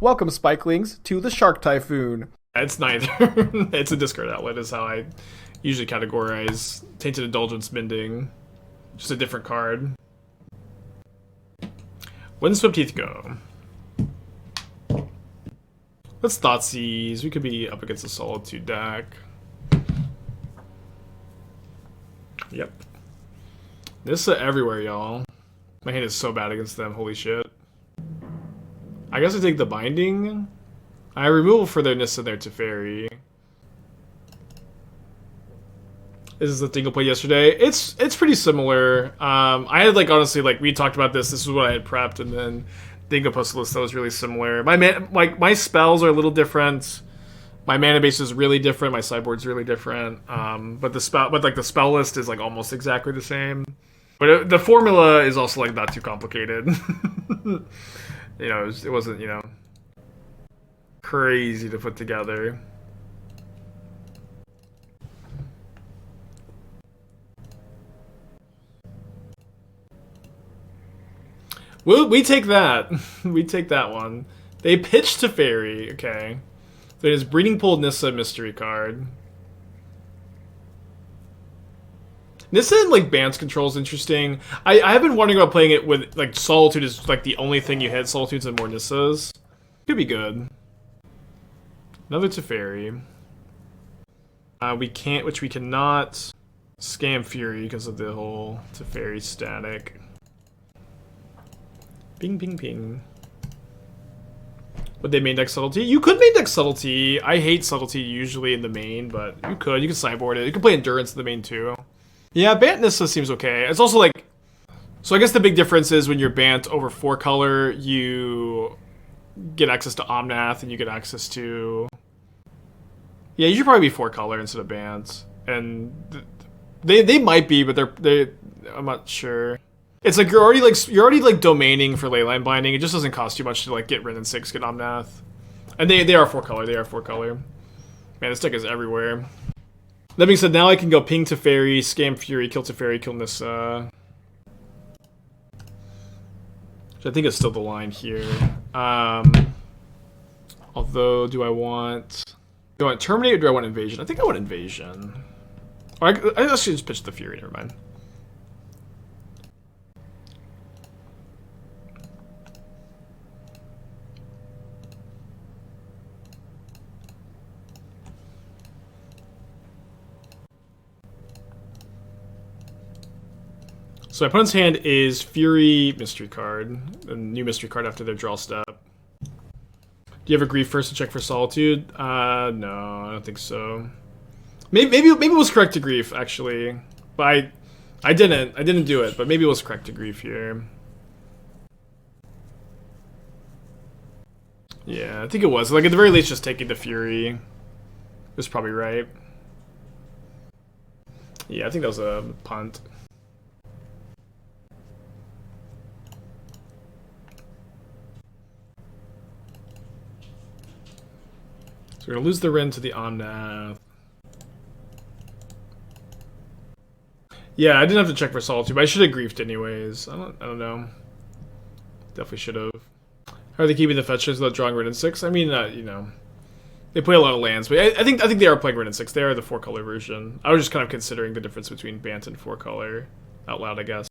Welcome, Spikelings, to the Shark Typhoon. It's neither. It's a discard outlet is how I usually categorize Tainted Indulgence Mending. Just a different card. Windswept Teeth go. Let's Thoughtseize. We could be up against a Solitude deck. Yep. Nissa everywhere, y'all. My hand is so bad against them, holy shit. I guess I take the Binding. I removal for their Nissa there to Fairy. This is the thing I played yesterday. It's pretty similar. I had honestly we talked about this. This is what I had prepped, and then Dingo posted a list that was really similar. My spells are a little different. My mana base is really different. My sideboard's really different. But the spell list is almost exactly the same. But the formula is also not too complicated. It wasn't crazy to put together. We take that. We take that one. They pitch to Fairy. Okay. There's Breeding Pool Nissa mystery card. Nissa and Bance control is interesting. I have been wondering about playing it with Solitude is the only thing you hit. Solitudes and more Nissas. Could be good. Another Teferi. We cannot scam Fury because of the whole Teferi static. Ping, ping, ping. Would they main deck Subtlety? You could main deck Subtlety. I hate Subtlety usually in the main, but you could. You could sideboard it. You could play Endurance in the main too. Yeah, Bant Nissa seems okay. It's also so I guess the big difference is when you're Bant over 4 color, you get access to Omnath and you get access to... Yeah, you should probably be 4 color instead of Bant. And they might be, but I'm not sure. It's you're already domaining for Leyline Binding. It just doesn't cost too much to get Wrenn and Six, get Omnath. And they are 4 color. They are 4 color. Man, this deck is everywhere. That being said, now I can go ping Teferi, scam Fury, kill Teferi, kill Nissa. Which I think is still the line here. Although, do I want Terminate or do I want Invasion? I think I want Invasion. Or I should just pitch the Fury, never mind. So my opponent's hand is Fury Mystery card, a new Mystery card after their draw step. Do you have a Grief first to check for Solitude? No, I don't think so. Maybe it was correct to Grief actually, but I didn't do it, but maybe it was correct to Grief here. Yeah, I think it was. At the very least, just taking the Fury was probably right. Yeah, I think that was a punt. So we're gonna lose the Wrenn to the Omnath. Yeah, I didn't have to check for Solitude, but I should have griefed anyways. I don't know. Definitely should have. How are they keeping the fetches without drawing Wrenn and Six? I mean, they play a lot of lands, but I think they are playing Wrenn and Six. They are the 4 color version. I was just kind of considering the difference between Bant and 4 color out loud, I guess.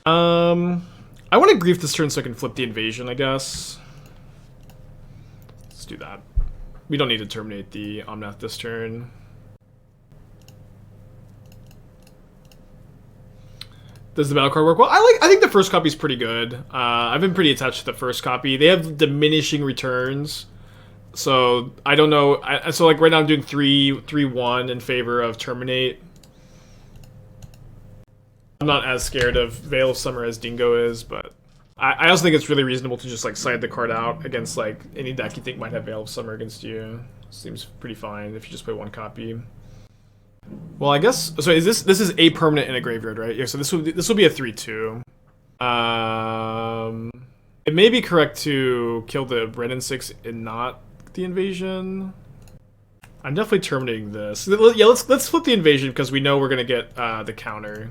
I want to grief this turn so I can flip the Invasion, I guess. Let's do that. We don't need to terminate the Omnath this turn. Does the battle card work well? I think the first copy is pretty good. I've been pretty attached to the first copy. They have diminishing returns, so I don't know. So right now I'm doing 3-1 in favor of Terminate. I'm not as scared of Veil of Summer as Dingo is, but I also think it's really reasonable to just side the card out against any deck you think might have Veil of Summer against you. Seems pretty fine if you just play 1 copy. Well, I guess so. This is a permanent in a graveyard, right? Yeah. So this will be a 3/2. It may be correct to kill the Wrenn and Six and not the Invasion. I'm definitely terminating this. Yeah, let's flip the Invasion because we know we're gonna get the counter.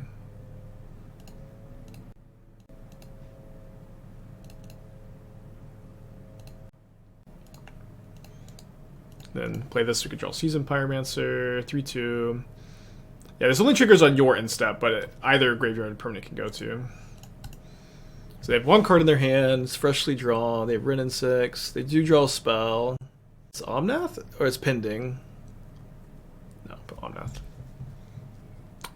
Then play this, we could draw Seasoned Pyromancer, 3-2. Yeah, there's only triggers on your end step, but either graveyard permanent can go to. So they have one card in their hands, freshly drawn, they have Wrenn and Six, they do draw a spell. It's Omnath? Or it's Pending? No, but Omnath.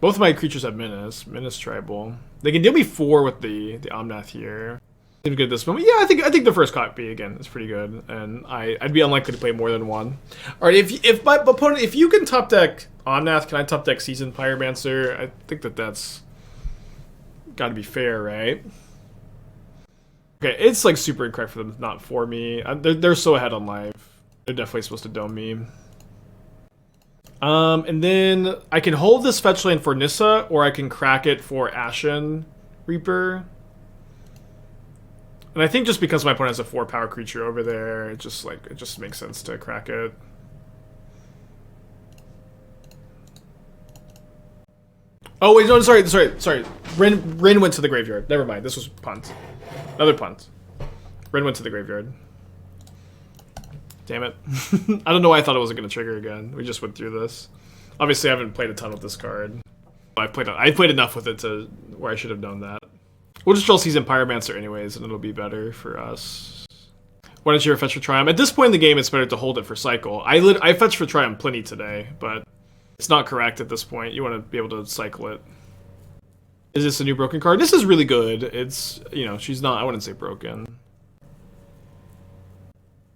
Both of my creatures have Menace Tribal. They can deal me 4 with the Omnath here. Seems good at this moment. Yeah, I think the first copy again is pretty good, and I'd be unlikely to play more than one. All right, if my opponent, if you can top deck Omnath, can I top deck Seasoned Pyromancer? I think that's got to be fair, right? Okay, it's like super incorrect for them, not for me. They're so ahead on life. They're definitely supposed to dome me. And then I can hold this fetch land for Nissa, or I can crack it for Ashen Reaper. And I think just because my opponent has a 4-power creature over there, it just makes sense to crack it. Oh wait, no, sorry. Wrenn went to the graveyard. Never mind. This was punt. Another punt. Wrenn went to the graveyard. Damn it. I don't know why I thought it wasn't going to trigger again. We just went through this. Obviously, I haven't played a ton with this card. I played enough with it to where I should have known that. We'll just draw Seasoned Pyromancer anyways, and it'll be better for us. Why don't you fetch for Triumph? At this point in the game, it's better to hold it for cycle. I fetched for Triumph plenty today, but it's not correct at this point. You want to be able to cycle it. Is this a new broken card? This is really good. It's, you know, she's not, I wouldn't say broken.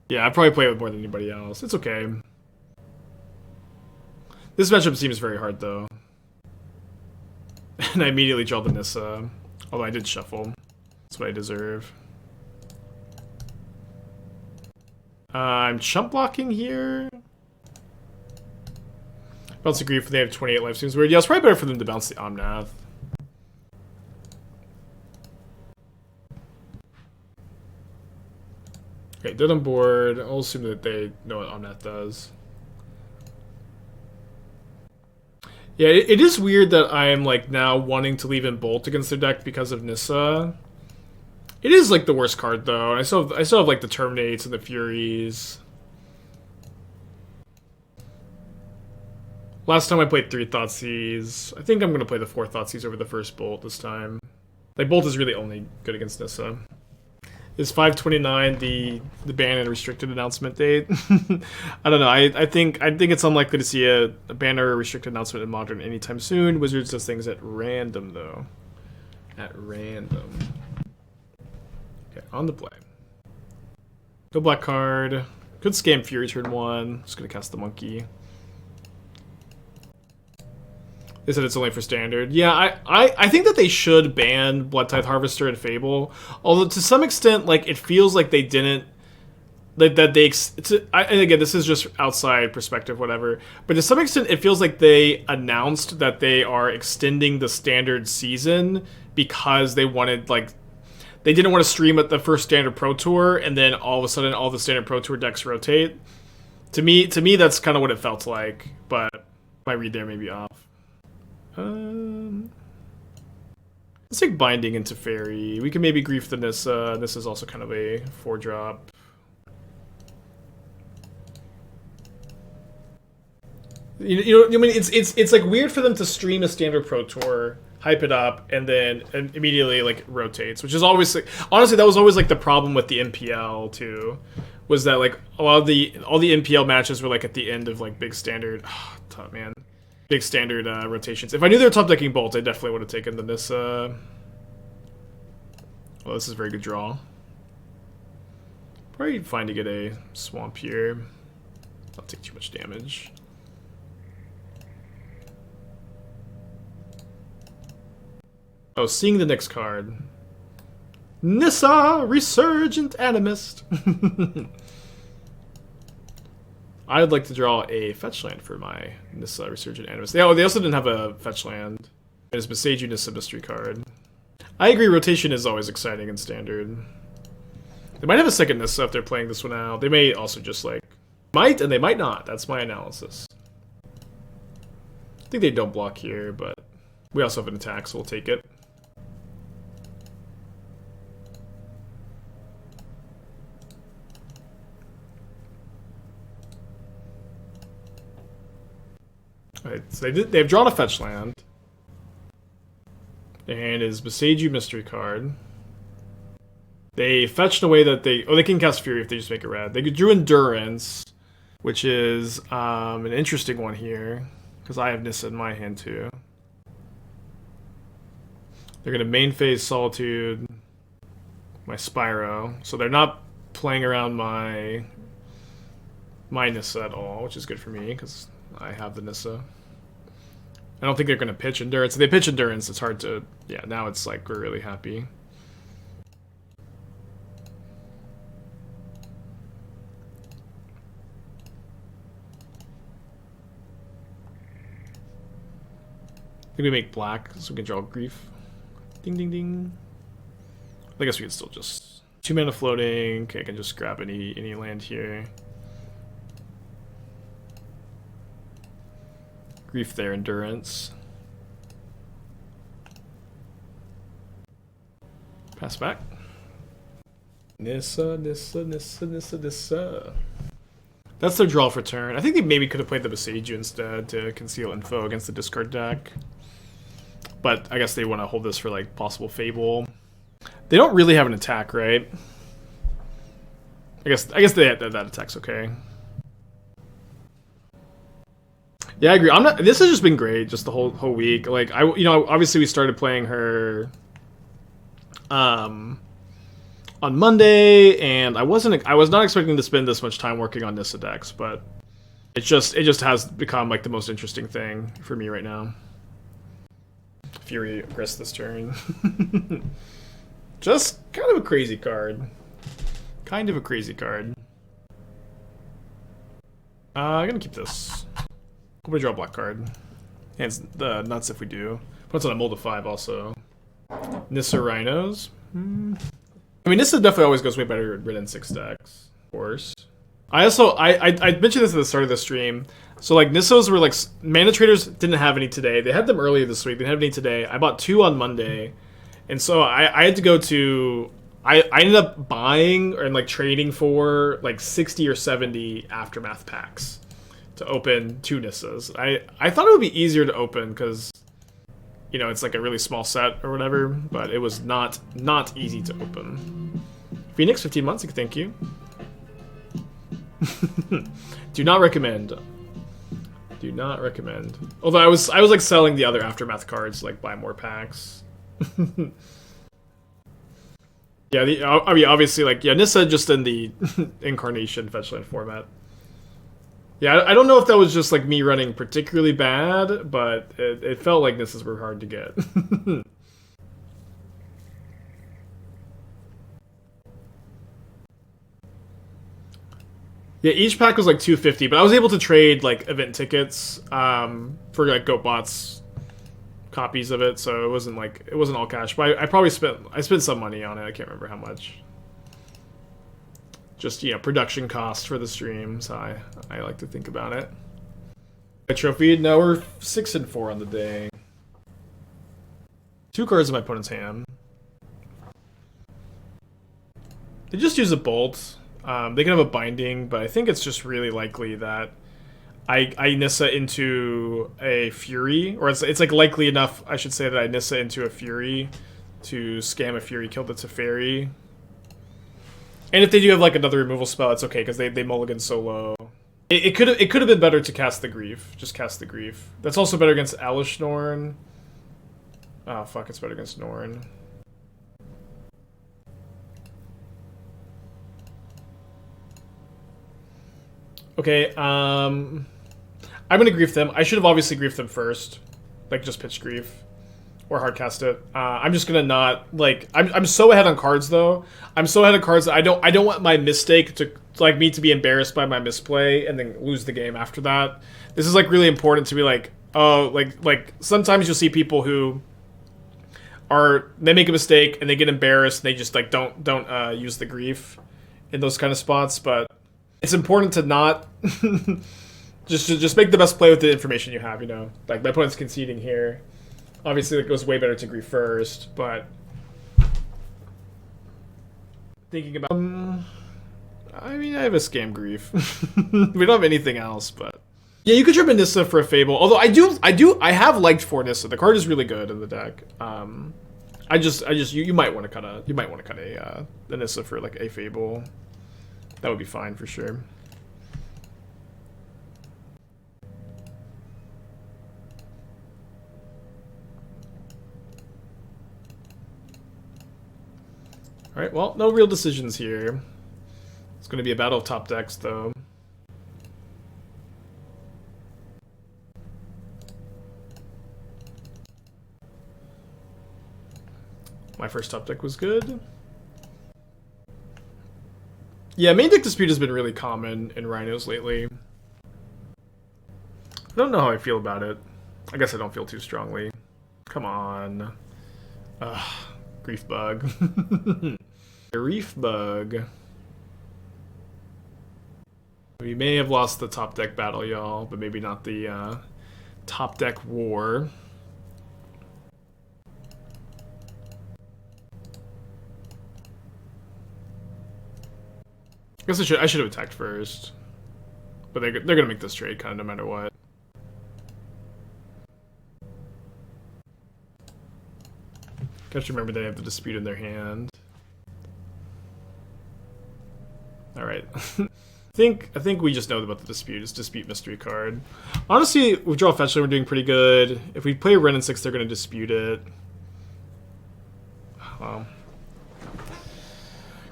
Yeah, I probably play it with more than anybody else. It's okay. This matchup seems very hard, though. And I immediately draw the Nissa. Although I did shuffle. That's what I deserve. I'm chump blocking here. Bounce a Grief when they have 28 life seems weird. Yeah, it's probably better for them to bounce the Omnath. Okay, dead on board. I'll assume that they know what Omnath does. Yeah, it is weird that I'm like now wanting to leave in Bolt against their deck because of Nissa. It is like the worst card though. I still have like the Terminates and the Furies. Last time I played 3 Thoughtseize. I think I'm gonna play the 4 Thoughtseize over the first Bolt this time. Like Bolt is really only good against Nissa. Is 5/29 the ban and restricted announcement date? I don't know. I think it's unlikely to see a ban or a restricted announcement in Modern anytime soon. Wizards does things at random though. At random. Okay, on the play. No black card. Could scam Fury turn 1. Just gonna cast the monkey. They said it's only for standard. Yeah, I think that they should ban Blood Tithe Harvester and Fable. Although to some extent, like it feels like they didn't, and again, this is just outside perspective, whatever. But to some extent, it feels like they announced that they are extending the standard season because they wanted they didn't want to stream at the first standard Pro Tour, and then all of a sudden all the standard Pro Tour decks rotate. To me, that's kind of what it felt like. But my read there may be off. Let's take Binding into Fairy. We can maybe Grief the Nissa. This is also kind of a 4-drop. You know, I mean, it's like weird for them to stream a standard Pro Tour, hype it up, and then immediately like rotates, which is always like, honestly that was always like the problem with the MPL too, was that like all the MPL matches were like at the end of like big standard. Oh, tough, man. Big standard rotations. If I knew they were top decking Bolt, I definitely would have taken the Nissa. Well, this is a very good draw. Probably fine to get a swamp here. Not take too much damage. Oh, seeing the next card. Nissa, Resurgent Animist. I would like to draw a fetch land for my Nissa Resurgent Animist. They also didn't have a fetch land. It's Boseiju Nissa mystery card. I agree, rotation is always exciting in Standard. They might have a second Nissa if they're playing this one out. They may also just like... Might, and they might not. That's my analysis. I think they don't block here, but we also have an attack, so we'll take it. Alright, so they've drawn a fetch land. Their hand is Boseiju Mystery card. They fetched away that they can cast Fury if they just make it red. They drew Endurance, which is an interesting one here, because I have Nissa in my hand too. They're going to main phase Solitude my Spyro, so they're not playing around my Nissa at all, which is good for me, because I have the Nissa. I don't think they're going to pitch Endurance. If they pitch Endurance, it's hard to... Yeah, now it's like we're really happy. I think we make black so we can draw Grief. Ding, ding, ding. I guess we can still just... 2 mana floating. Okay, I can just grab any land here. Grief there, Endurance. Pass back. Nissa, Nissa, Nissa, Nissa, Nissa. That's their draw for turn. I think they maybe could have played the Boseiju instead to conceal info against the discard deck. But I guess they want to hold this for like possible Fable. They don't really have an attack, right? I guess that attack's okay. Yeah, I agree. This has just been great, just the whole week. Like obviously we started playing her on Monday, and I was not expecting to spend this much time working on Nissa decks, but it just has become like the most interesting thing for me right now. Fury Grist this turn. Just kind of a crazy card. Kind of a crazy card. I'm gonna keep this. I'm gonna draw a black card. Hands the nuts if we do. Puts on a mold of 5 also. Nissa Rhinos. I mean, Nissa definitely always goes way better at Wrenn and Six decks, of course. I mentioned this at the start of the stream. So like Nissos were like Mana Traders didn't have any today. They had them earlier this week. They didn't have any today. I bought 2 on Monday, and so I had to go to. I ended up buying and like trading for like 60 or 70 Aftermath packs to open 2 Nissas. I thought it would be easier to open because it's like a really small set or whatever, but it was not easy to open. Phoenix 15 months. Thank you. Do not recommend. Do not recommend. Although I was like selling the other Aftermath cards, like buy more packs. Yeah, I mean obviously like Nissa just in the Incarnation Fetchland format. Yeah, I don't know if that was just like me running particularly bad, but it felt like Nissas were hard to get. Yeah, each pack was like $250, but I was able to trade like event tickets for like GoatBot's copies of it, so it wasn't all cash. But I probably spent some money on it. I can't remember how much. Just production costs for the stream, so I like to think about it. A trophy? No, we're 6-4 on the day. 2 cards in my opponent's hand. They just use a bolt. They can have a binding, but I think it's just really likely that I Nissa into a Fury, or it's like likely enough, I should say, that I Nissa into a Fury to scam a Fury, kill the Teferi. And if they do have like another removal spell, it's okay because they mulligan so low. It could have been better to cast the Grief. Just cast the Grief. That's also better against Alish Norn. Oh fuck, it's better against Norn. Okay, I'm gonna Grief them. I should have obviously Griefed them first. Like, just pitch Grief. Or hardcast it. I'm just gonna not, like... I'm so ahead on cards, though. I'm so ahead on cards that I don't want my mistake to... Like, me to be embarrassed by my misplay and then lose the game after that. This is, like, really important to be like... Oh, like sometimes you'll see people who... They make a mistake and they get embarrassed and they just, like, don't use the Grief in those kind of spots, but... It's important to not just make the best play with the information you have, Like, my opponent's conceding here. Obviously, it goes way better to Grief first, but... Thinking about... I mean, I have a Scam Grief. We don't have anything else, but... Yeah, you could trip a Nissa for a Fable. Although I have liked for Nissa. The card is really good in the deck. You might want to cut a Nissa for like a Fable. That would be fine for sure. All right. Well, no real decisions here. It's going to be a battle of top decks, though. My first top deck was good. Yeah, main deck dispute has been really common in Rhinos lately. I don't know how I feel about it. I guess I don't feel too strongly. Come on. Grief bug. Grief bug. We may have lost the top deck battle, y'all, but maybe not the top deck war. I guess I should have attacked first, but they're gonna make this trade kind of no matter what. Gotta remember they have the dispute in their hand. All right, I think we just know about the dispute. It's dispute mystery card. Honestly, we draw fetch lane, we're doing pretty good. If we play Wrenn and Six, they're gonna dispute it.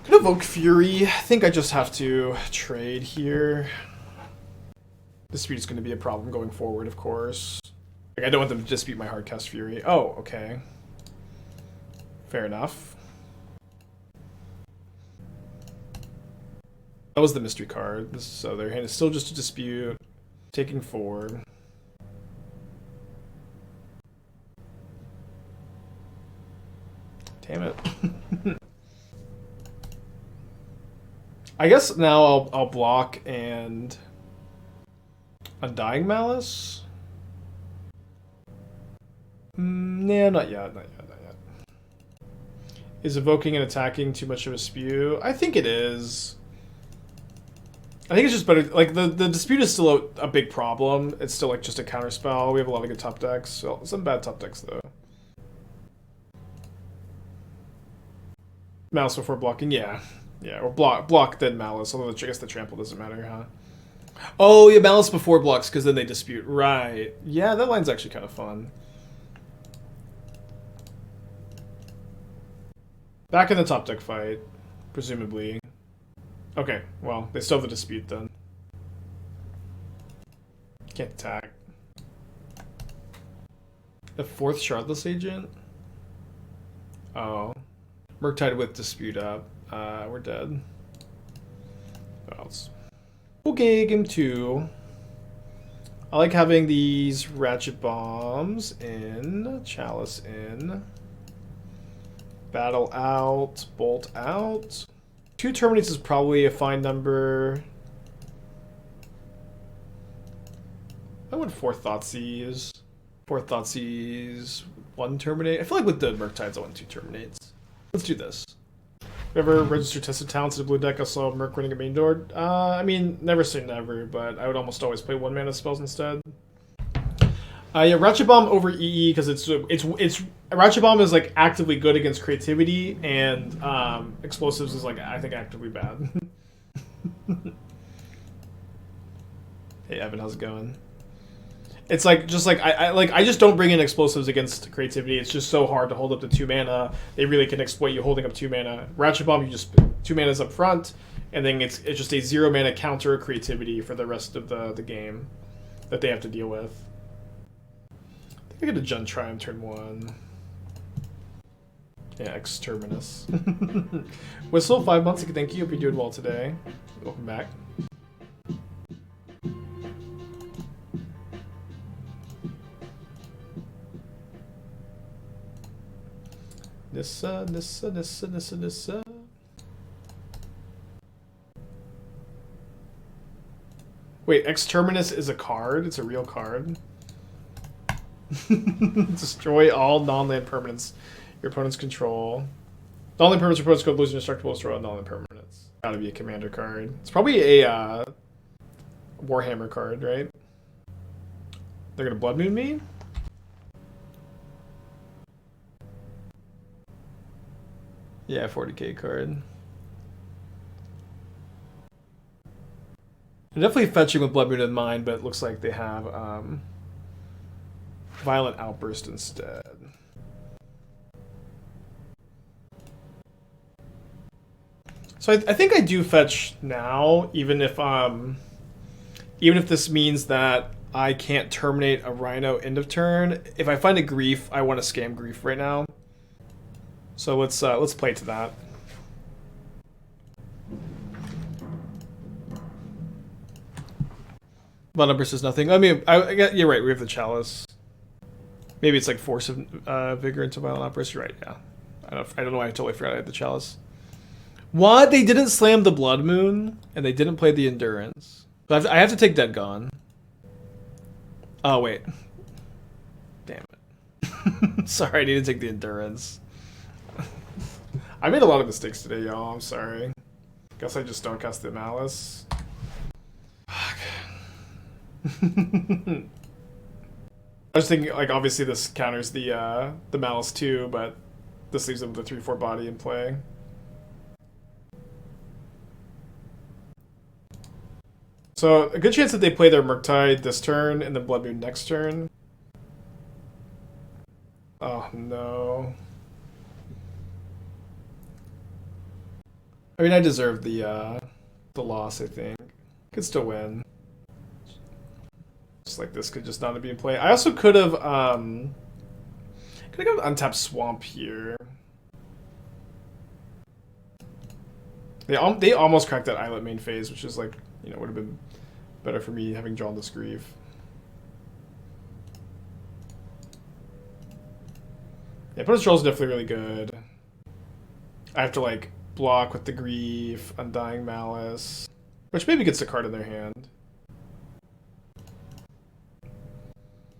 Could evoke Fury. I think I just have to trade here. Dispute is going to be a problem going forward, of course. Like, I don't want them to dispute my Hardcast Fury. Oh, okay. Fair enough. That was the mystery card. This other hand is still just a dispute. Taking 4. Damn it. I guess now I'll block and Undying Malice. Nah, not yet. Is evoking and attacking too much of a spew? I think it is. I think it's just better. Like the dispute is still a big problem. It's still like just a counter spell. We have a lot of good top decks. So some bad top decks though. Malice before blocking, yeah. Yeah, or block then Malice, although I guess the trample doesn't matter, huh? Oh, yeah, Malice before blocks, because then they dispute. Right. Yeah, that line's actually kind of fun. Back in the top deck fight, presumably. Okay, well, they still have the dispute then. Can't attack. The 4th Shardless Agent? Oh. Murktide with dispute up. We're dead. What else? Okay, game 2. I like having these Ratchet Bombs in, Chalice in, Battle out, Bolt out. 2 Terminates is probably a fine number. I went 4 Thoughtseize. 4 Thoughtseizes, 1 Terminate. I feel like with the Murktides I want 2 Terminates. Let's do this. Ever register tested talents in the blue deck? I saw Merc running a main door. I mean, never say never, but I would almost always play 1 mana spells instead. Yeah, Ratchet Bomb over EE because it's Ratchet Bomb is like actively good against creativity, and explosives is like I think actively bad. Hey Evan, how's it going? It's like just like I just don't bring in explosives against creativity. It's just so hard to hold up to 2 mana. They really can exploit you holding up 2 mana. Ratchet Bomb, you just 2 mana's up front, and then it's just a 0 mana counter creativity for the rest of the game that they have to deal with. I think I get a JUND try on turn 1. Yeah, Exterminus. Whistle, 5 months. Thank you. Hope you're doing well today. Welcome back. Nissa. Wait, Exterminus is a card? It's a real card? Destroy all non-land permanents your opponents control. Non-land permanents your opponents control, lose indestructible, destroy all non-land permanents. Gotta be a commander card. It's probably a Warhammer card, right? They're gonna Blood Moon me? Yeah, 40k card. I'm definitely fetching with Blood Moon in mind, but it looks like they have Violent Outburst instead. So I think I do fetch now, even if this means that I can't terminate a Rhino end of turn. If I find a Grief, I want to scam Grief right now. So let's play to that. Blood Outburst is nothing. I mean, I get you're right. We have the Chalice. Maybe it's like Force of Vigor into Violent Outburst. You're right. Yeah. I don't know why I totally forgot I had the Chalice. What? They didn't slam the Blood Moon, and they didn't play the Endurance. I have to take Dead Gone. Oh, wait. Damn it. Sorry, I need to take the Endurance. I made a lot of mistakes today, y'all. I'm sorry. Guess I just don't cast the Malice. Fuck. I was thinking, like, obviously this counters the Malice too, but this leaves them with a 3/4 body in play. So, a good chance that they play their Murktide this turn and then Blood Moon next turn. Oh, no. I mean, I deserve the loss, I think. Could still win. Just like this could just not be in play. I also could have, gonna go untap Swamp here. They almost cracked that Islet main phase, which is like, you know, would have been better for me having drawn this Grief. Yeah, opponent's draw is definitely really good. I have to like block with the Grief, Undying Malice, which maybe gets a card in their hand.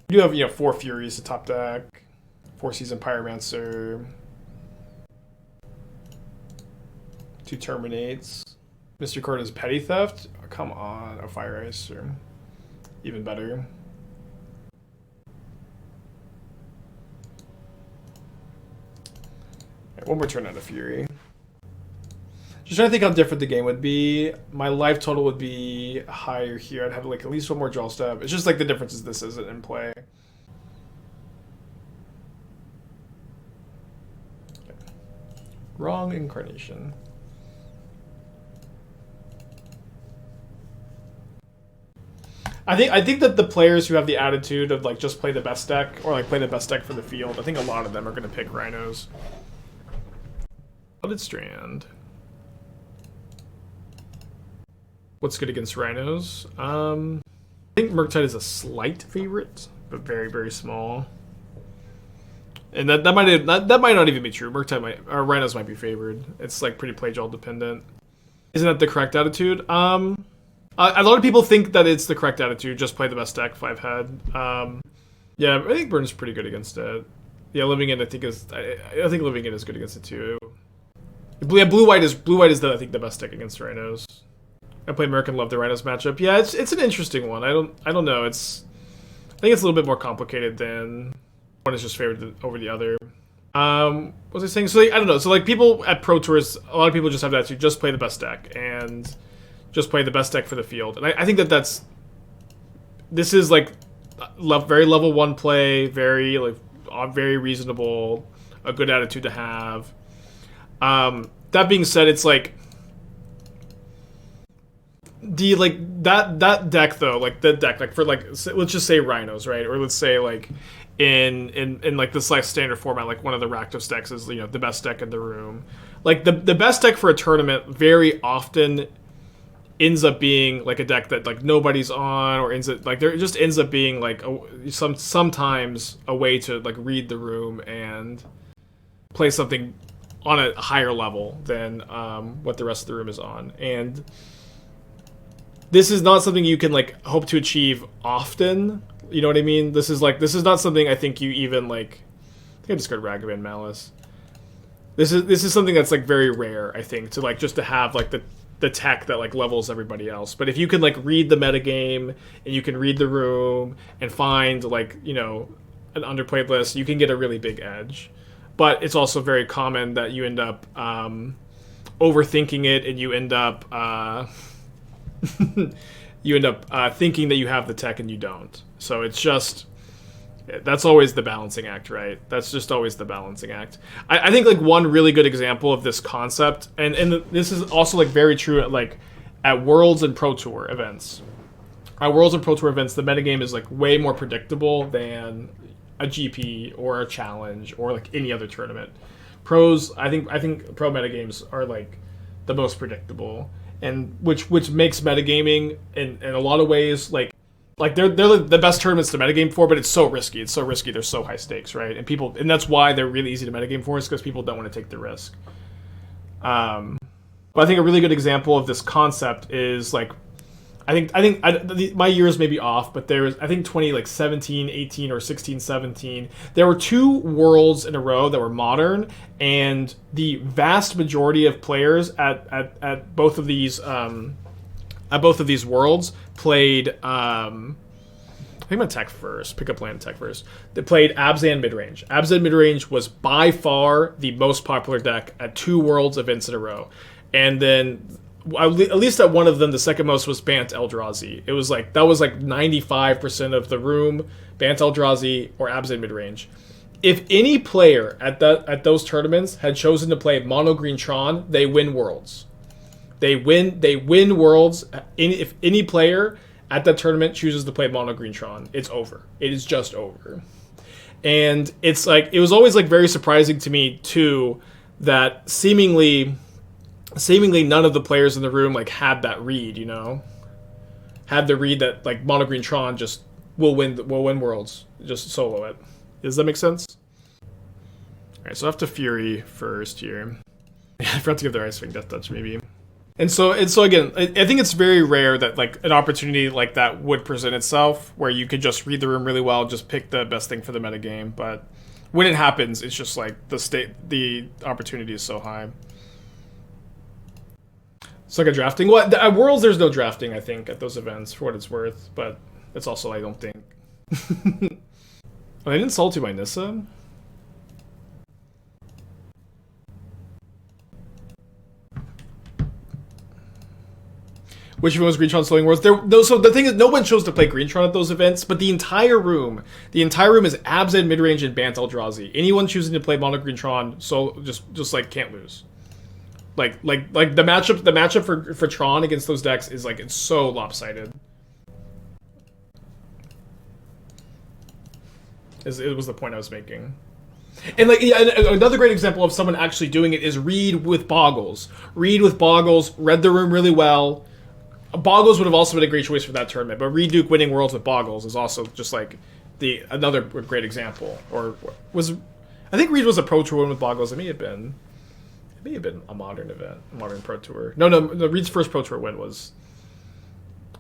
You do have, you know, 4 Furies to top deck, 4 Seasoned Pyromancer, 2 Terminates. Mystery card is Petty Theft. Oh, come on, a Fire Ice, or even better. Right, one more turn out of Fury. Just trying to think how different the game would be. My life total would be higher here. I'd have like at least one more draw step. It's just like the difference is this isn't in play. Okay. Wrong incarnation. I think that the players who have the attitude of like just play the best deck or like play the best deck for the field, I think a lot of them are going to pick Rhinos. Blooded Strand. What's good against Rhinos? I think Murktide is a slight favorite, but very, very small. And that might not even be true. Murktide might, or Rhinos might be favored. It's like pretty play draw dependent. Isn't that the correct attitude? A lot of people think that it's the correct attitude. Just play the best deck, 5 head. Yeah, I think Burn's pretty good against it. Yeah, Living In I think is Living In is good against it too. Yeah, blue white is I think the best deck against Rhinos. I play American Love the Rhinos matchup. Yeah, it's an interesting one. I don't know. I think it's a little bit more complicated than one is just favored over the other. What was I saying? So like, I don't know. So like people at Pro Tours, a lot of people just have that to just play the best deck and just play the best deck for the field. And I think this is like very level 1 play, very reasonable, a good attitude to have. That being said, it's like that deck though, like the deck, like for like let's just say Rhinos, right? Or let's say like in like this like standard format, like one of the Rakdos decks is, you know, the best deck in the room. Like the best deck for a tournament very often ends up being like a deck that like nobody's on, or ends up like there just ends up being like sometimes a way to like read the room and play something on a higher level than what the rest of the room is on. And this is not something you can like hope to achieve often. You know what I mean? This is not something I think you even like. I think I discard Ragavan Malice. This is something that's like very rare, I think, to like just to have like the tech that like levels everybody else. But if you can like read the metagame and you can read the room and find like, you know, an underplayed list, you can get a really big edge. But it's also very common that you end up overthinking it, and you end up thinking that you have the tech and you don't. So it's just, that's always the balancing act, right? That's just always the balancing act. I think like one really good example of this concept, and this is also like very true at like at Worlds and Pro Tour events. At Worlds and Pro Tour events, the metagame is like way more predictable than a GP or a challenge or like any other tournament. Pros, I think pro metagames are like the most predictable, and which makes metagaming in a lot of ways like they're the best tournaments to metagame for, but it's so risky. It's so risky. They're so high stakes, right? And that's why they're really easy to metagame for, is because people don't want to take the risk. But I think a really good example of this concept is like, my years may be off, but there was, I think 2017, 18, or 16, 17, there were 2 worlds in a row that were modern, and the vast majority of players at both of these worlds played, I think I'm gonna tech first, pick up land tech first. They played Abzan midrange. Abzan midrange was by far the most popular deck at 2 worlds events in a row. And then, at least at one of them, the second most was Bant Eldrazi. It was like, that was like 95% of the room, Bant Eldrazi or Abzan midrange. If any player at those tournaments had chosen to play mono green Tron, they win worlds. They win worlds. If any player at that tournament chooses to play mono green Tron, it's over. It is just over. And it's like, it was always like very surprising to me too, that seemingly none of the players in the room like had that read, you know, had the read that like mono green Tron just will win worlds, just solo it. Does that make sense? All right, so I have to Fury first here. Yeah, I forgot to give their Ice Feign Death Touch maybe. And so again, I think it's very rare that like an opportunity like that would present itself, where you could just read the room really well, just pick the best thing for the metagame. But when it happens, it's just like the opportunity is so high. It's like a drafting. Well, at Worlds, there's no drafting, I think, at those events, for what it's worth. But it's also, I don't think. Oh, they didn't salty by Nissa? Which one was Green Tron slowing Worlds? So the thing is, no one chose to play Green Tron at those events, but the entire room is Abzan midrange and Bant Eldrazi. Anyone choosing to play mono Green Tron, so just like can't lose. Like the matchup for Tron against those decks is like, it's so lopsided. It was the point I was making. And like, yeah, another great example of someone actually doing it is Reed with Boggles. Reed with Boggles read the room really well. Boggles would have also been a great choice for that tournament, but Reed Duke winning Worlds with Boggles is also just like another great example. Or I think Reed was a Pro Tour win with Boggles. It may have been a modern event, a modern Pro Tour. No, Reed's first Pro Tour win was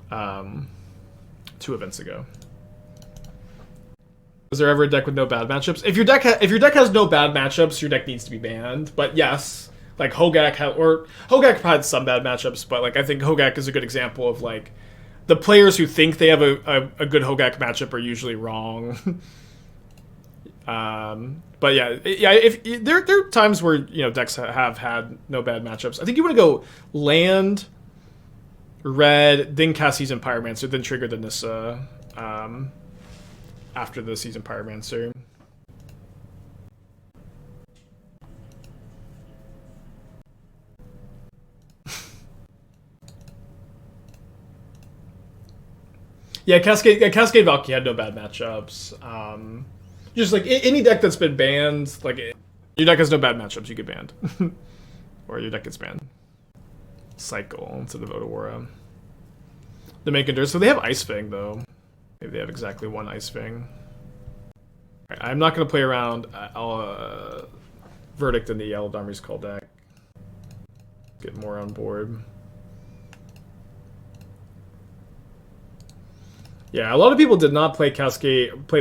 2 events ago. Was there ever a deck with no bad matchups? If your deck has no bad matchups, your deck needs to be banned. But yes, like Hogak had some bad matchups, but like I think Hogak is a good example of like the players who think they have a good Hogak matchup are usually wrong. But yeah, if there are times where, you know, decks have had no bad matchups. I think you want to go land, red, then cast Seasoned Pyromancer, then trigger the Nissa after the Seasoned Pyromancer. Yeah, Cascade Valkyrie had no bad matchups. Just like any deck that's been banned, like your deck has no bad matchups, you get banned, or your deck gets banned. Cycle instead of Otawara. The make endure. So they have Ice Fang though. Maybe they have exactly 1 Ice Fang. Right, I'm not gonna play around. I'll Verdict in the Yellow Dominier's Call deck. Get more on board. Yeah, a lot of people did not play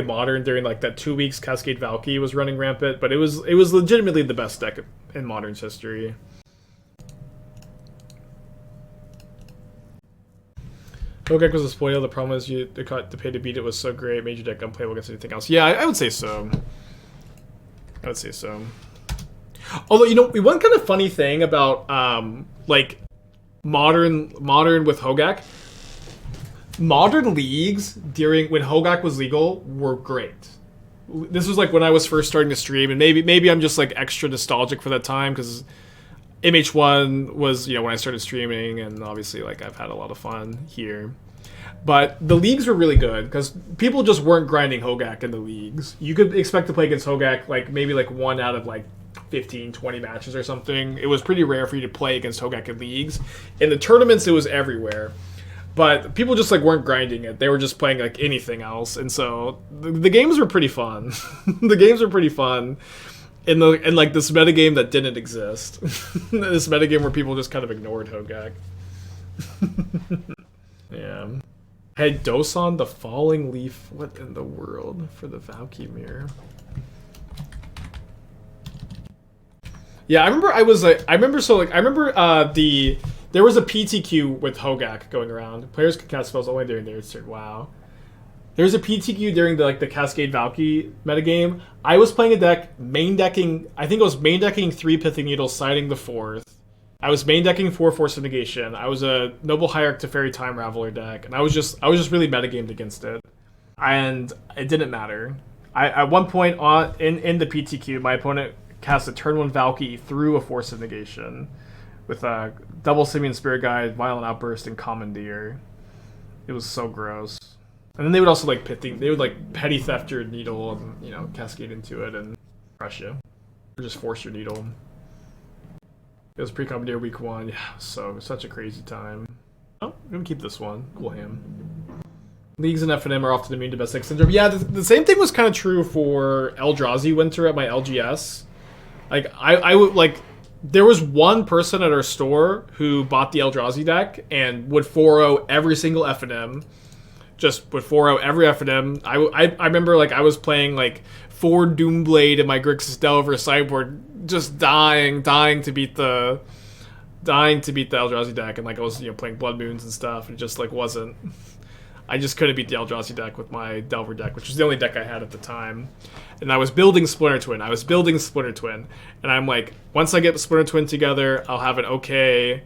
Modern during like that 2 weeks Cascade Valkyrie was running rampant, but it was legitimately the best deck in Modern's history. Hogak was a spoil. The problem is the pay to beat it was so great. It made your deck unplayable against anything else. Yeah, I would say so. I would say so. Although, you know, one kind of funny thing about like modern with Hogak, modern leagues during when Hogak was legal were great. This was like when I was first starting to stream, and maybe I'm just like extra nostalgic for that time because MH1 was, you know, when I started streaming, and obviously like I've had a lot of fun here. But the leagues were really good because people just weren't grinding Hogak in the leagues. You could expect to play against Hogak like maybe like 1 out of like 15, 20 matches or something. It was pretty rare for you to play against Hogak in leagues. In the tournaments, it was everywhere. But people just like weren't grinding it. They were just playing like anything else. And so the games were pretty fun. The games were pretty fun in like this metagame that didn't exist. This metagame where people just kind of ignored Hogak. Yeah. Hey, Dosan, the Falling Leaf. What in the world for the Valky Mirror? Yeah, I remember there was a PTQ with Hogak going around. Players could cast spells only during their turn. Wow. There's a PTQ during the Cascade Valky metagame. I was playing a deck main decking. I think I was main decking 3 Pithing Needles, siding the 4th. I was main decking 4 Force of Negation. I was a Noble Hierarch to Fairy Time Raveler deck, and I was just really metagamed against it, and it didn't matter. At one point in the PTQ, my opponent cast a turn 1 Valky through a Force of Negation with a double Simian Spirit Guide, Violent Outburst, and Commandeer. It was so gross. And then they would also like they would like petty theft your needle and, you know, cascade into it and crush you, or just force your needle. It was pre-Commandeer week 1. Yeah, so such a crazy time. Oh, I'm gonna keep this one. Cool ham. Leagues and FNM are often immune to best deck syndrome. Yeah, the same thing was kind of true for Eldrazi Winter at my LGS. Like I would like, there was one person at our store who bought the Eldrazi deck and would 4-0 every single FNM. Just would 4-0 every FNM. I remember like I was playing like 4 Doomblade in my Grixis Delver sideboard, just dying to beat the Eldrazi deck, and like I was, you know, playing Blood Moons and stuff, and it just like wasn't. I just couldn't beat the Eldrazi deck with my Delver deck, which was the only deck I had at the time. And I was building Splinter Twin. And I'm like, once I get Splinter Twin together, I'll have an okay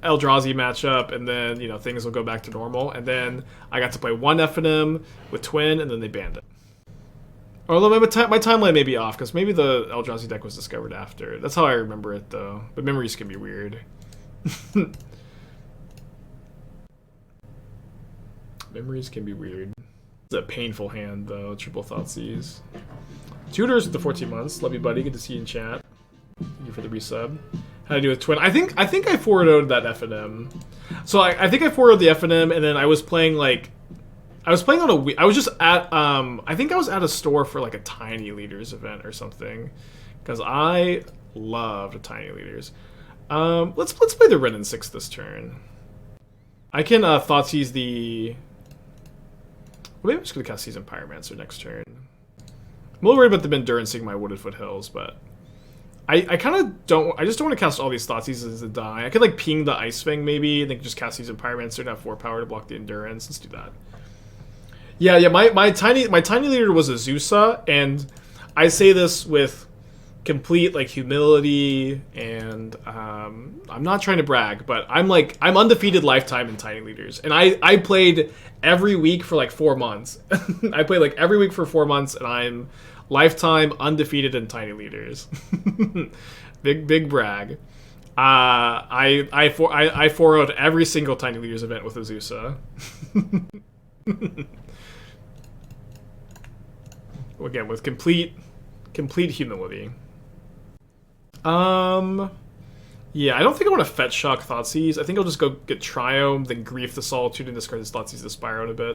Eldrazi matchup, and then, you know, things will go back to normal. And then I got to play 1 FNM with Twin, and then they banned it. Although my timeline may be off, because maybe the Eldrazi deck was discovered after. That's how I remember it, though. But memories can be weird. Memories can be weird. It's a painful hand, though. Triple Thoughtseize. Tutors with the 14 months. Love you, buddy. Good to see you in chat. Thank you for the resub. How to do with Twin? I think I forwarded that FNM. So I think I forwarded the FNM, and then I was playing like, I was playing on a. I was just at I think I was at a store for like a Tiny Leaders event or something, because I loved Tiny Leaders. Let's play the Wrenn and Six this turn. I can Thoughtseize the. Well, maybe I'm just gonna cast Seasoned Pyromancer next turn. I'm a little worried about them enduranceing my Wooded Foothills, but I kind of don't. I just don't want to cast all these Thoughtseizes to die. I could like ping the Ice Fang maybe, and then just cast Seasoned Pyromancer and have 4 power to block the endurance. Let's do that. Yeah. My tiny leader was Azusa, and I say this with complete like humility, and I'm not trying to brag, but I'm undefeated lifetime in Tiny Leaders, and I played every week for like 4 months. I played like every week for 4 months, and I'm lifetime undefeated in Tiny Leaders. big brag. I 4-0'd every single Tiny Leaders event with Azusa. Again, with complete humility. Yeah, I don't think I want to Fetch Shock Thoughtseize. I think I'll just go get Triome, then Grief the Solitude, and discard this Thoughtseize the Spyro in a bit.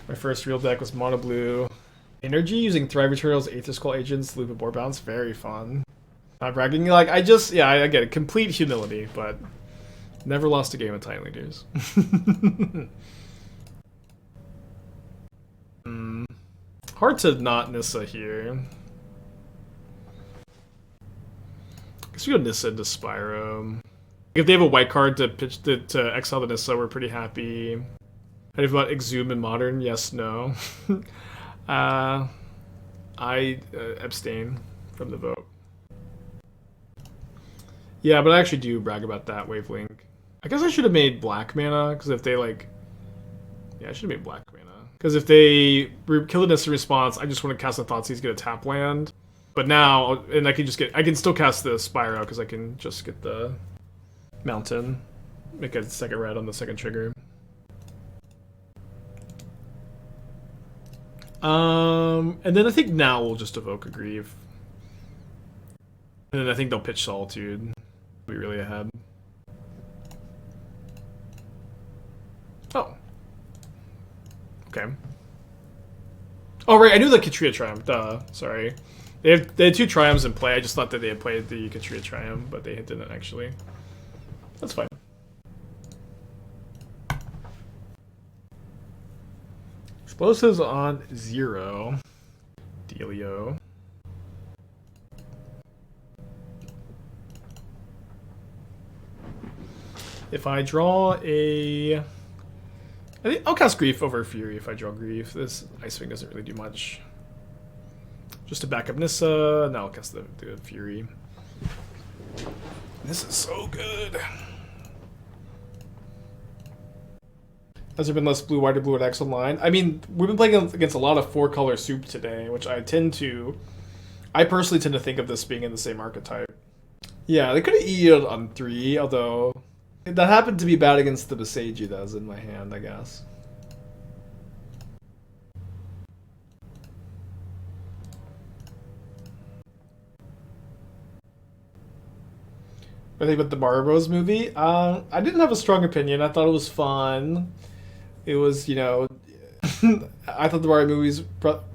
My first real deck was Mono Blue. Energy using Thrive Materials, Aether Skull Agents, Loop of Board Bounce, very fun. Not bragging, like, I get it. Complete humility, but never lost a game of Tiny Leaders. Hard to not Nissa here. Guess we go Nissa into Spyro. If they have a white card to pitch to exile the Nissa, we're pretty happy. How do you feel about Exhume in Modern? Yes, no. I abstain from the vote. Yeah, but I actually do brag about that Wavelink. I guess I should have made black mana, because if they like... Yeah, I should have made black mana. Because if they kill the Nissa response, I just want to cast a Thoughtseize, get a tap land. But now, and I can still cast the Spyro, because I can just get the Mountain. Make a second red on the second trigger. And then I think now we'll just evoke a Grief. And then I think they'll pitch Solitude. Be really ahead. Oh. Okay. Oh, right, I knew the Katria Triumph. Duh, sorry. They had 2 Triumphs in play. I just thought that they had played the Katria Triumph, but they didn't actually. That's fine. Explosives on 0. Dealio. If I draw a... I think I'll cast Grief over Fury if I draw Grief. This Ice Wing doesn't really do much. Just to back up Nissa, now I'll cast the Fury. This is so good. Has there been less blue-white or blue-white X online? I mean, we've been playing against a lot of 4-color soup today, which I personally tend to think of this being in the same archetype. Yeah, they could have EO'd on 3, although that happened to be bad against the Boseiju that was in my hand, I guess. I think about the Mario Bros. Movie. I didn't have a strong opinion. I thought it was fun. It was, you know, I thought the Mario movies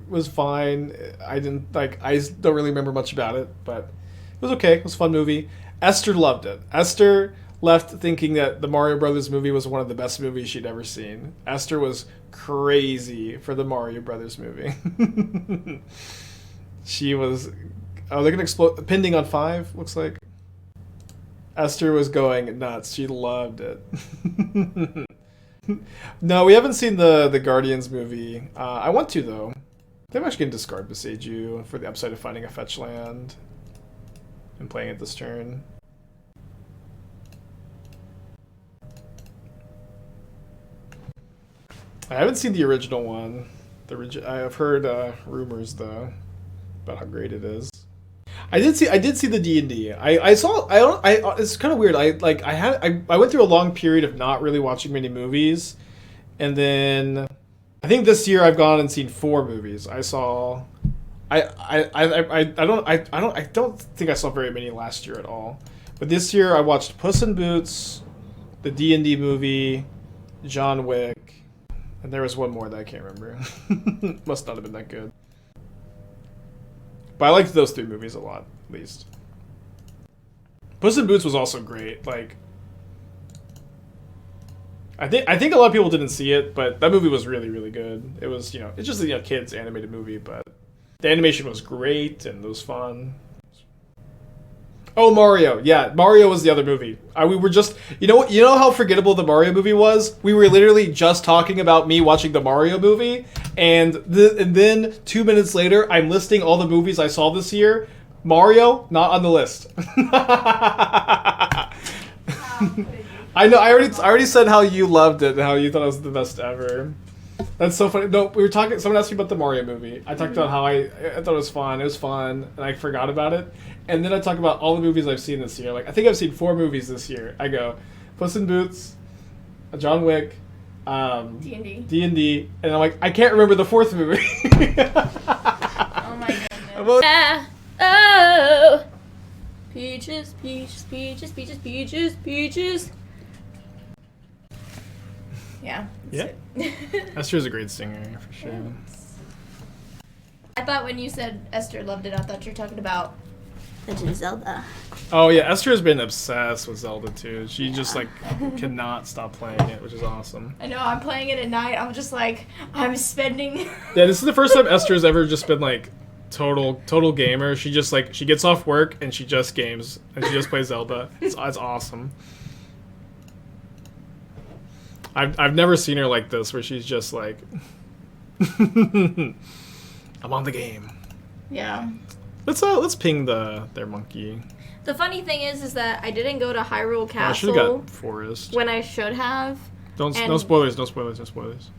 was fine. I don't really remember much about it, but it was okay. It was a fun movie. Esther loved it. Esther left thinking that the Mario Brothers movie was one of the best movies she'd ever seen. Esther was crazy for the Mario Brothers movie. She was... Oh, they're going to explode... Pending on 5, looks like. Esther was going nuts. She loved it. No, we haven't seen the Guardians movie. I want to, though. I'm actually going to discard Boseiju for the upside of finding a fetch land and playing it this turn. I haven't seen the original one. I've heard rumors, though, about how great it is. I did see the D&D. It's kind of weird. I went through a long period of not really watching many movies, and then I think this year I've gone and seen 4 movies. I don't think I saw very many last year at all. But this year I watched Puss in Boots, the D&D movie, John Wick, and there was one more that I can't remember. Must not have been that good. But I liked those 3 movies a lot, at least. Puss in Boots was also great. Like, I think a lot of people didn't see it, but that movie was really, really good. It was, you know, it's just a kids animated movie, but the animation was great and it was fun. Oh, Mario. Yeah, Mario was the other movie. We were just... You know how forgettable the Mario movie was? We were literally just talking about me watching the Mario movie, and then 2 minutes later, I'm listing all the movies I saw this year. Mario, not on the list. I know, I already said how you loved it and how you thought it was the best ever. That's so funny. No, we were talking... Someone asked me about the Mario movie. I talked about how I thought it was fun. It was fun, and I forgot about it. And then I talk about all the movies I've seen this year. Like, I think I've seen 4 movies this year. I go, Puss in Boots, John Wick, D&D, and I'm like, I can't remember the 4th movie. Oh my goodness. Oh! Peaches, peaches, peaches, peaches, peaches, peaches. Yeah. Yeah. Esther's a great singer, for sure. I thought when you said Esther loved it, I thought you were talking about Legend of Zelda. Oh yeah, Esther has been obsessed with Zelda too. She just like cannot stop playing it, which is awesome. I know, I'm playing it at night. I'm just like, I'm spending... Yeah, this is the first time Esther's ever just been like total gamer. She just like she gets off work and she just games and she just plays Zelda. It's awesome. I've never seen her like this where she's just like I'm on the game. Yeah. Let's ping their monkey. The funny thing is that I didn't go to Hyrule Castle. I should have got Forest. When I should have. No spoilers. No spoilers. No spoilers.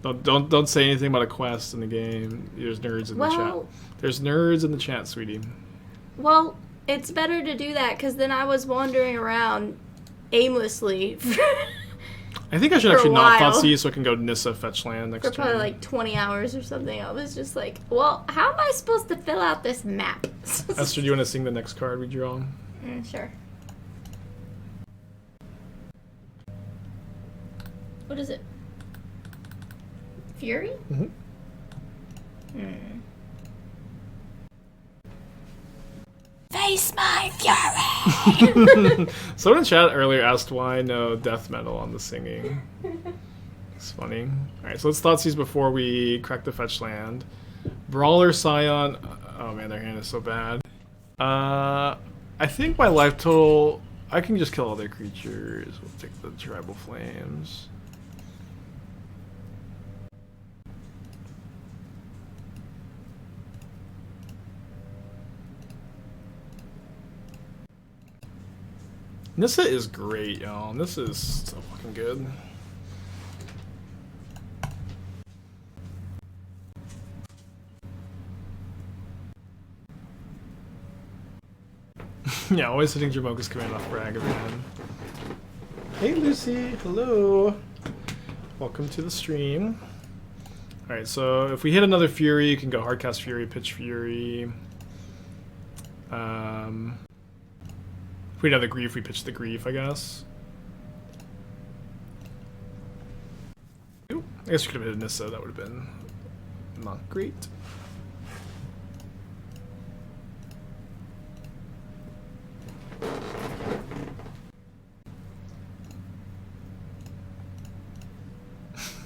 Don't say anything about a quest in the game. There's nerds in the chat. There's nerds in the chat, sweetie. Well, it's better to do that because then I was wandering around aimlessly. I think I should actually not Thoughtseize so I can go Nissa fetch land next for probably turn. like 20 hours or something. I was just like, well, how am I supposed to fill out this map? Esther, do you want to sing the next card we drew on? Sure. What is it? Fury? Face my fury! Someone in chat earlier asked why no death metal on the singing. It's funny. Alright, so let's Thoughtseize before we crack the fetch land. Brawler, Scion. Oh man, their hand is so bad. I think my life total... I can just kill all their creatures. We'll take the Tribal Flames. Nissa is great, y'all. Nissa is so fucking good. Yeah, always hitting Jamoka's command off Ragavan. Hey Lucy, hello. Welcome to the stream. Alright, so if we hit another Fury, you can go Hardcast Fury, Pitch Fury. If we had another Grief, we pitch the Grief, I guess. Ooh, I guess we could have hit a Nissa, that would have been not great.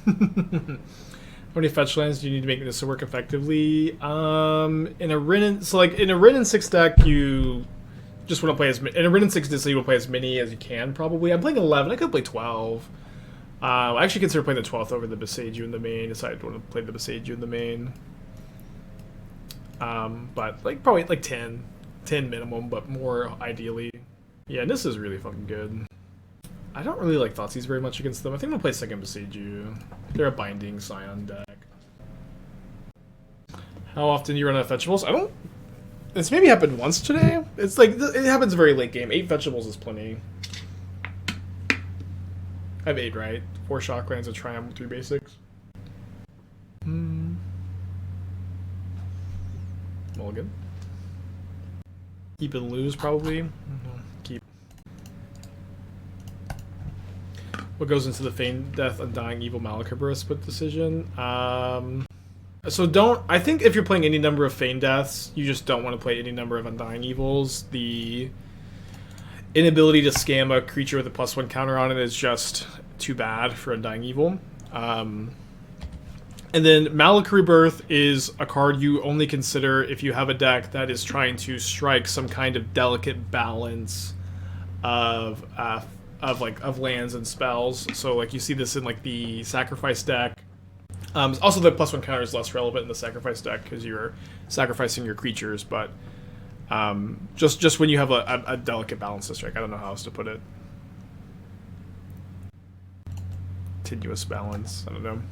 How many fetch lands do you need to make this work effectively? In a Wrenn and Six deck, you just want to play as in a Wrenn and Six Nissa, you will play as many as you can. Probably, I'm playing 11. I could play 12. I actually consider playing the 12th over the Boseiju in the main. Decided to want to play the Boseiju in the main. But like probably like 10 minimum, but more ideally. Yeah, Nissa is really fucking good. I don't really like Thoughtseize very much against them. I think I'm gonna play second Boseiju. They're a binding Scion deck. How often do you run out of fetchables? I don't. It's maybe happened once today. It's like it happens very late game. 8 fetchables is plenty. I have 8, right? 4 Shocklands, a Triumph, 3 basics. Mulligan. Keep and lose probably. Keep. What goes into the Feign Death, Undying Evil Malachibura split decision? So don't... I think if you're playing any number of Feign Deaths, you just don't want to play any number of Undying Evils. The inability to scam a creature with a +1 counter on it is just too bad for Undying Evil. And then Malach Rebirth is a card you only consider if you have a deck that is trying to strike some kind of delicate balance of lands and spells. So like you see this in like the Sacrifice deck. Also the +1 counter is less relevant in the Sacrifice deck because you're sacrificing your creatures, but just when you have a delicate balance to strike. I don't know how else to put it. Tenuous balance. I don't know.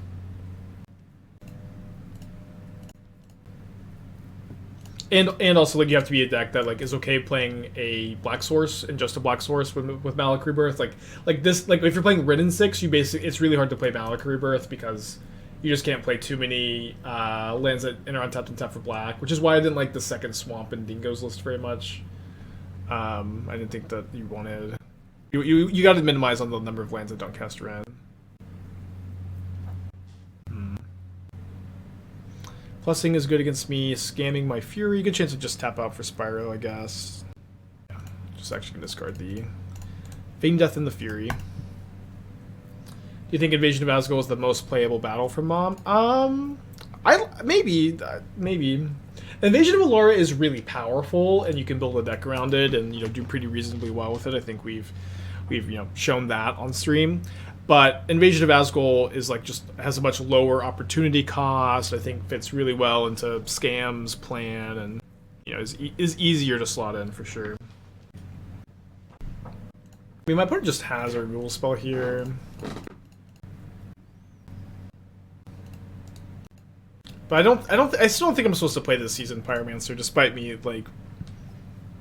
And also like you have to be a deck that like is okay playing a black source and just a black source with Malach Rebirth. Like this, like if you're playing Wrenn and Six, you basically it's really hard to play Malach Rebirth because you just can't play too many lands that enter on tap and tap for black, which is why I didn't like the second Swamp and Dingo's list very much. I didn't think that you wanted you got to minimize on the number of lands that don't cast Wrenn. Plussing is good against me. Scamming my Fury. Good chance to just tap out for Spyro, I guess. Yeah, just actually gonna discard the Feign Death and the Fury. Do you think Invasion of Azgol is the most playable battle for Mom? Maybe. Invasion of Azgol is really powerful, and you can build a deck around it, and do pretty reasonably well with it. I think we've shown that on stream. But Invasion of Azgol is like just has a much lower opportunity cost. I think fits really well into Scam's plan, and is easier to slot in for sure. I mean, my opponent just has a removal spell here. But I still don't think I'm supposed to play this Seasoned Pyromancer, despite me like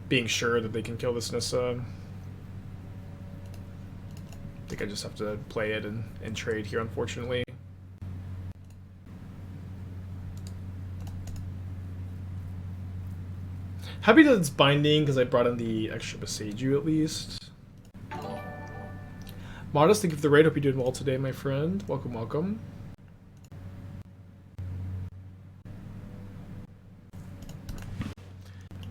being sure that they can kill this Nissa. I think I just have to play it and trade here, unfortunately. Happy that it's binding, because I brought in the extra Boseiju at least. Modest, thank you for the raid. Hope you're doing well today, my friend. Welcome, welcome.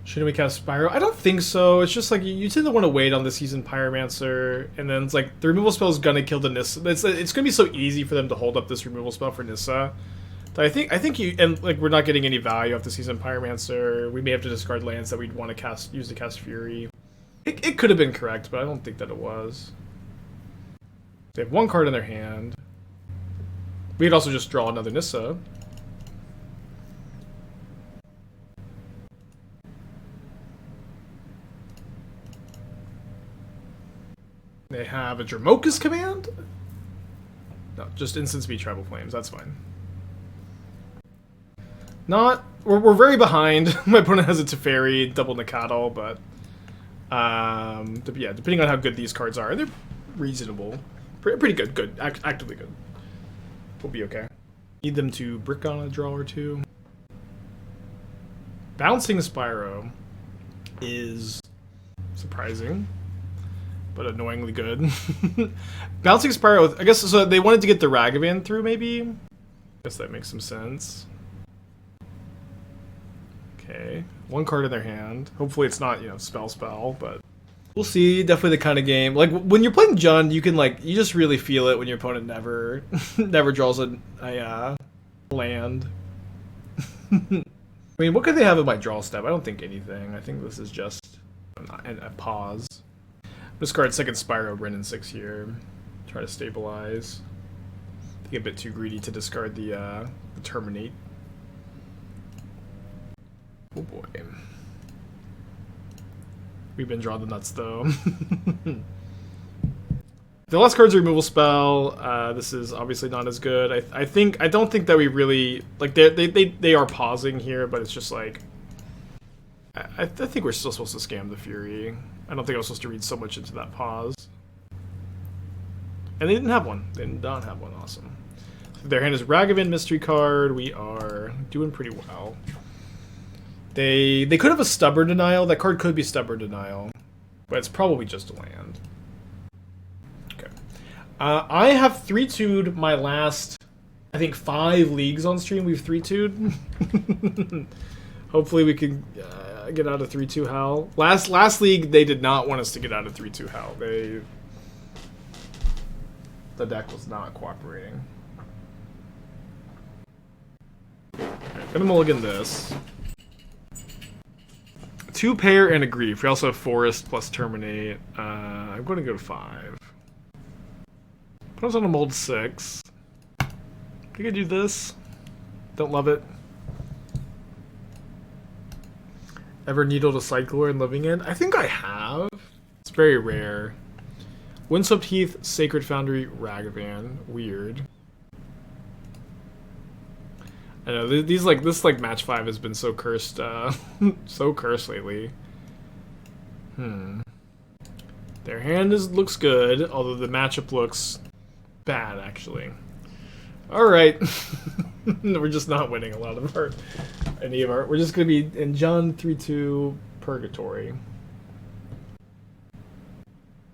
Shouldn't we cast Spyro? I don't think so. It's just like you tend to want to wait on the Seasoned Pyromancer, and then it's like the removal spell is gonna kill the Nissa. It's gonna be so easy for them to hold up this removal spell for Nissa. That I think you, and like we're not getting any value off the Seasoned Pyromancer. We may have to discard lands that we'd want to use to cast Fury. It could have been correct, but I don't think that it was. They have one card in their hand. We could also just draw another Nissa. They have a Dramoka's Command? No, just instant speed Tribal Flames, that's fine. We're very behind. My opponent has a Teferi, double Nikado, but yeah, depending on how good these cards are, they're reasonable. Pretty good, actively good. We'll be okay. Need them to brick on a draw or two. Bouncing Spyro is surprising, but annoyingly good. Bouncing Spyro, I guess, so they wanted to get the Ragavan through, maybe? I guess that makes some sense. Okay, one card in their hand. Hopefully it's not, spell, but we'll see. Definitely the kind of game. Like, when you're playing JUND, you can, like, you just really feel it when your opponent never draws a land. I mean, what could they have in my draw step? I don't think anything. I think this is just a pause. Discard second Spyro, Wrenn and Six here. Try to stabilize. I think a bit too greedy to discard the Terminate. Oh boy. We've been drawing the nuts though. The last card's a removal spell. This is obviously not as good. I don't think that we really like they are pausing here, but it's just like I think we're still supposed to scam the Fury. I don't think I was supposed to read so much into that pause. And they didn't have one. They did not have one. Awesome. So their hand is Ragavan mystery card. We are doing pretty well. They could have a Stubborn Denial. That card could be Stubborn Denial, but it's probably just a land. Okay. I have 3-2'd my last, I think, 5 leagues on stream. We've 3-2'd. Hopefully we can get out of 3-2 Hal. Last league, they did not want us to get out of 3-2 Hal. The deck was not cooperating. Right, gonna mulligan this. 2 pair and a grief. We also have Forest plus Terminate. I'm going to go to 5. Put us on a mold 6. I think I do this. Don't love it. Ever needled a Cycler and living in? I think I have. It's very rare. Windswept Heath, Sacred Foundry, Ragavan. Weird. I know this match 5 has been so cursed, so cursed lately. Their hand looks good, although the matchup looks bad actually. All right, we're just not winning a lot of our We're just gonna be in JUND 3-2 purgatory.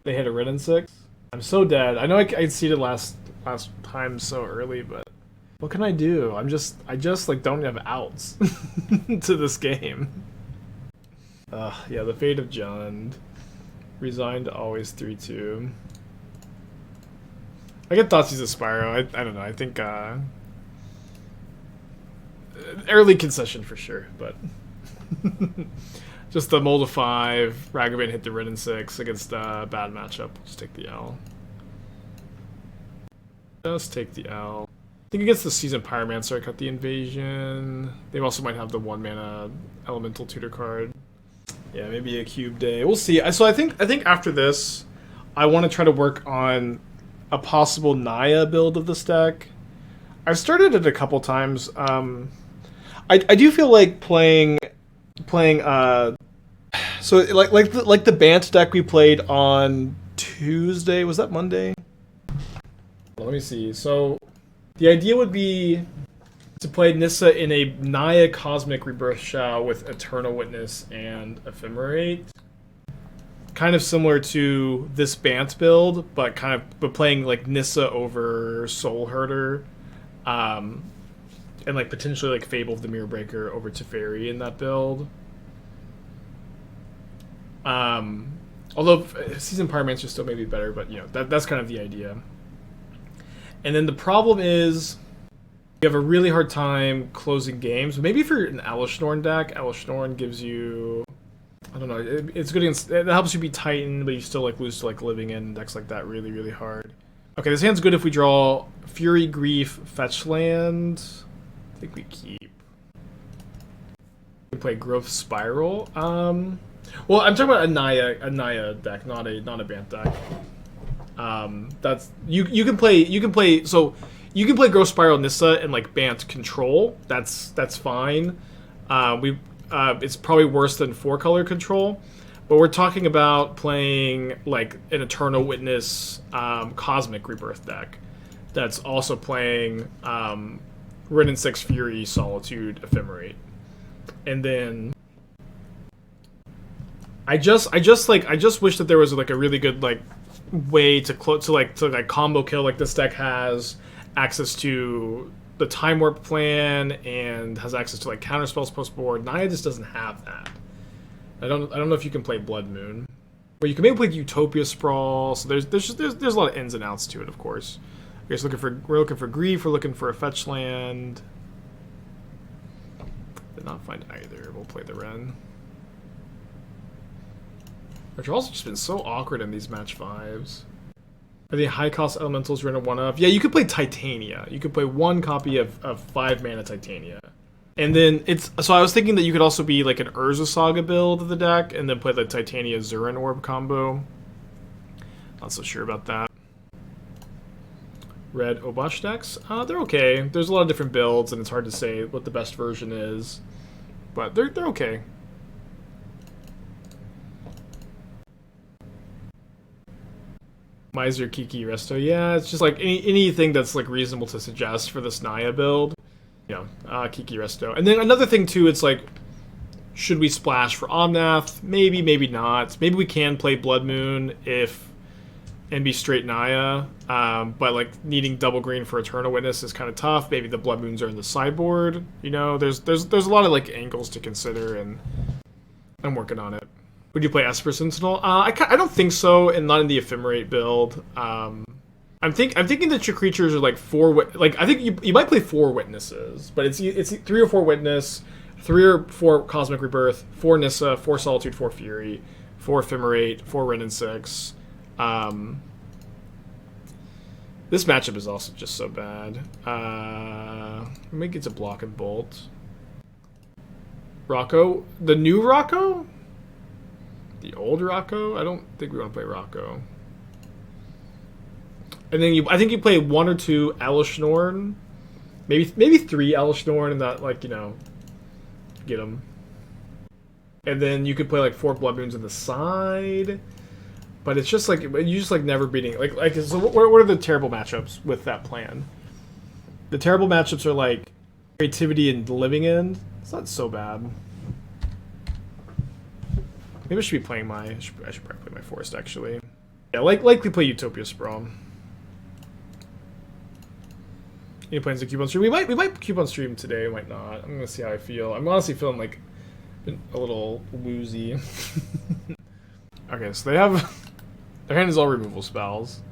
They hit a Wrenn and Six. I'm so dead. I know I seeded last time so early, but. What can I do? I just like don't have outs to this game. Yeah, the fate of JUND. Resigned to always 3-2. I get Thoughtseize a Spyro. I don't know. I think early concession for sure, but Just the mold of 5. Ragavan hit the Wrenn and 6 against a bad matchup. Just take the L. Just take the L. I think against the Seasoned Pyromancer, I cut the Invasion. They also might have the 1-mana Elemental Tutor card. Yeah, maybe a cube day. We'll see. So I think after this, I want to try to work on a possible Naya build of this deck. I've started it a couple times. I do feel like playing so like the Bant deck we played on Tuesday. Was that Monday? Let me see. So the idea would be to play Nissa in a Naya Cosmic Rebirth Shao with Eternal Witness and Ephemerate. Kind of similar to this Bant build, but playing like Nissa over Soul Herder. And like potentially like Fable of the Mirror Breaker over Teferi in that build. Although Seasoned Pyromancer still may be better, but you know that's kind of the idea. And then the problem is you have a really hard time closing games. Maybe if you're an Alishnorn deck, Alishnorn gives you, I don't know, it's good against, it helps you be Titan, but you still like lose to like Living In decks like that really, really hard. Okay, this hand's good if we draw Fury, Grief, Fetch Land. I think we keep. We play Growth Spiral. Well, I'm talking about a Naya deck, not a Bant deck. That's you can play so you can play Growth Spiral Nissa and like Bant Control. That's fine. It's probably worse than 4-color Control. But we're talking about playing like an Eternal Witness Cosmic Rebirth deck that's also playing Wrenn and Six, Fury, Solitude, Ephemerate. And then I just wish that there was like a really good like way to combo kill. Like this deck has access to the Time Warp plan and has access to like counter spells post board. Naya just doesn't have that. I don't know if you can play Blood Moon, but you can maybe play Utopia Sprawl. So there's a lot of ins and outs to it, of course. Okay, so we're looking for Grief. We're looking for a fetch land. Did not find either. We'll play the Wrenn. Which have also just been so awkward in these match 5s. Are the high cost elementals run a 1-of? Yeah, you could play Titania. You could play 1 copy of 5-mana Titania. And then so I was thinking that you could also be like an Urza Saga build of the deck and then play the Titania Zurin Orb combo. Not so sure about that. Red Obosh decks? They're okay. There's a lot of different builds and it's hard to say what the best version is. But they're okay. Miser, Kiki, Resto. Yeah, it's just like anything that's like reasonable to suggest for this Naya build. You know, Kiki, Resto. And then another thing too, it's like, should we splash for Omnath? Maybe, maybe not. Maybe we can play Blood Moon and be straight Naya. But like needing double green for Eternal Witness is kind of tough. Maybe the Blood Moons are in the sideboard. You know, there's a lot of like angles to consider, and I'm working on it. Would you play Esper Sentinel? I don't think so, and not in the Ephemerate build. I'm thinking that your creatures are like 4. Like I think you might play 4 Witnesses, but it's 3 or 4 Witness, 3 or 4 Cosmic Rebirth, 4 Nissa, 4 Solitude, 4 Fury, 4 Ephemerate, 4 Wrenn and Six. This matchup is also just so bad. Maybe it's a block and bolt. Rocco, the new Rocco. The old Rocco? I don't think we want to play Rocco. And then I think you play 1 or 2 Alishnorn. Maybe 3 Alishnorn and that, like, you know, get them. And then you could play like 4 Blood Moons on the side. But it's just like, you just like never beating. Like so what are the terrible matchups with that plan? The terrible matchups are like Creativity and Living End. It's not so bad. Maybe I should be playing I should probably play my Forest, actually. Yeah, likely play Utopia Sprawl. Any plans to Cube on stream? We might Cube on stream today, we might not. I'm gonna see how I feel. I'm honestly feeling like a little woozy. Okay, so they have their hand is all removal spells.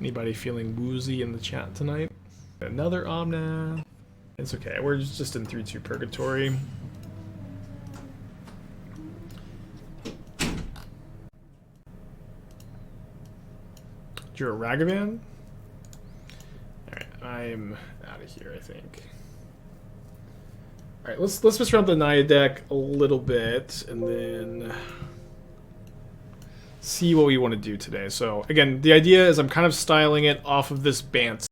Anybody feeling woozy in the chat tonight? Another Omnath. It's okay. We're just in 3-2 Purgatory. You're a Ragavan? Alright, I'm out of here, I think. Alright, let's mess around the Naya deck a little bit, and then see what we want to do today. So, again, the idea is I'm kind of styling it off of this Bant